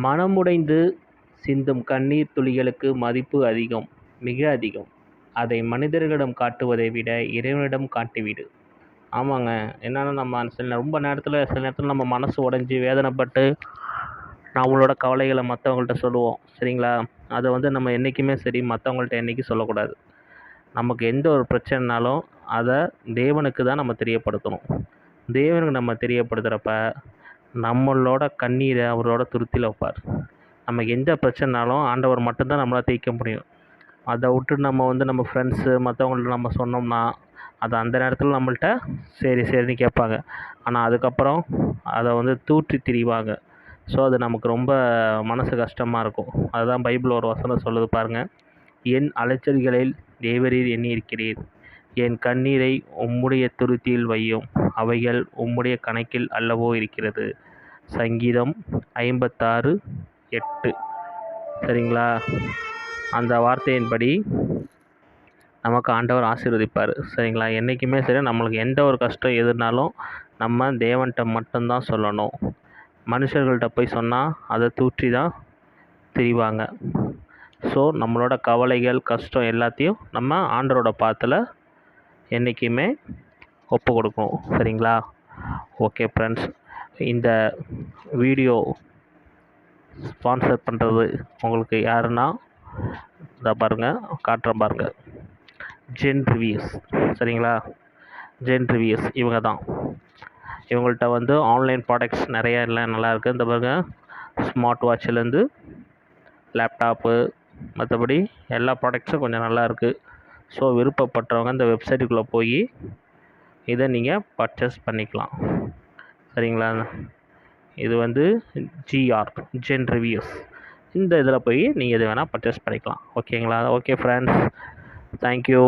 மனமுடைந்து சிந்தும் கண்ணீர் துளிகளுக்கு மதிப்பு அதிகம், மிக அதிகம். அதை மனிதர்களிடம் காட்டுவதை விட இறைவனிடம் காட்டிவிடு. ஆமாங்க. என்னன்னா நம்ம ரொம்ப சில நேரத்தில் நம்ம மனசு உடைஞ்சு வேதனைப்பட்டு நம்மளோட கவலைகளை மற்றவங்கள்ட்ட சொல்லுவோம். சரிங்களா? அதை நம்ம என்றைக்குமே சரி மற்றவங்கள்ட்ட என்றைக்கும் சொல்லக்கூடாது. நமக்கு எந்த ஒரு பிரச்சனைனாலும் அதை தேவனுக்கு தான் நம்ம தெரியப்படுத்தணும். தேவனுக்கு நம்ம தெரியப்படுத்துகிறப்ப நம்மளோட கண்ணீரை அவரோட துருத்தியில் வைப்பார். நமக்கு எந்த பிரச்சனைனாலும் ஆண்டவர் மட்டும்தான் நம்மளால் தீர்க்க முடியும். அதை விட்டு நம்ம ஃப்ரெண்ட்ஸு மற்றவங்கள்ட்ட நம்ம சொன்னோம்னா அது அந்த நேரத்தில் நம்மள்ட்ட சரின்னு கேட்பாங்க. ஆனால் அதுக்கப்புறம் அதை தூற்றி திரிவாங்க. ஸோ அது நமக்கு ரொம்ப மனசு கஷ்டமாக இருக்கும். அதுதான் பைபிள் ஒரு வசனம் சொல்லுது பாருங்கள். என் அலைச்சல்களில் தேவரீர் எண்ணியிருக்கிறீர், என் கண்ணீரை உம்முடைய துருத்தியில் வையும், அவைகள் உம்முடைய கணக்கில் அல்லவோ இருக்கிறது. சங்கீதம் 56:8. சரிங்களா? அந்த வார்த்தையின்படி நமக்கு ஆண்டவர் ஆசீர்வதிப்பார். சரிங்களா? என்றைக்குமே சரி நம்மளுக்கு எந்த ஒரு கஷ்டம் எதுனாலும் நம்ம தேவன்கிட்ட மட்டும்தான் சொல்லணும். மனுஷர்கள்ட்ட போய் சொன்னால் அதை தூற்றி தான் திரிவாங்க. ஸோ நம்மளோட கவலைகள் கஷ்டம் எல்லாத்தையும் நம்ம ஆண்டவரோட பாதத்தில் என்றைக்குமே ஒப்பு கொடுக்கணும். சரிங்களா? ஓகே ஃப்ரெண்ட்ஸ், இந்த வீடியோ ஸ்பான்சர் பண்ணுறது உங்களுக்கு யாருன்னா இதை பாருங்கள், காட்டுறேன் பாருங்கள். Zen reviews. சரிங்களா? ஜென் ரிவ்யூஸ் இவங்க தான். இவங்கள்ட்ட ஆன்லைன் ப்ராடக்ட்ஸ் நிறையா எல்லாம் நல்லாயிருக்கு. இந்த பாருங்கள், ஸ்மார்ட் வாட்சிலேருந்து லேப்டாப்பு மற்றபடி எல்லா ப்ராடக்ட்ஸும் கொஞ்சம் நல்லாயிருக்கு. ஸோ விருப்பப்பட்டவங்க இந்த வெப்சைட்டுக்குள்ளே போய் இதை நீங்கள் பர்ச்சேஸ் பண்ணிக்கலாம். சரிங்களா? இது ஜிஆர் ஜென் ரிவ்யூஸ். இந்த இதில் போய் நீங்கள் எது வேணால் பர்ச்சேஸ் பண்ணிக்கலாம். ஓகேங்களா? Okay friends, thank you.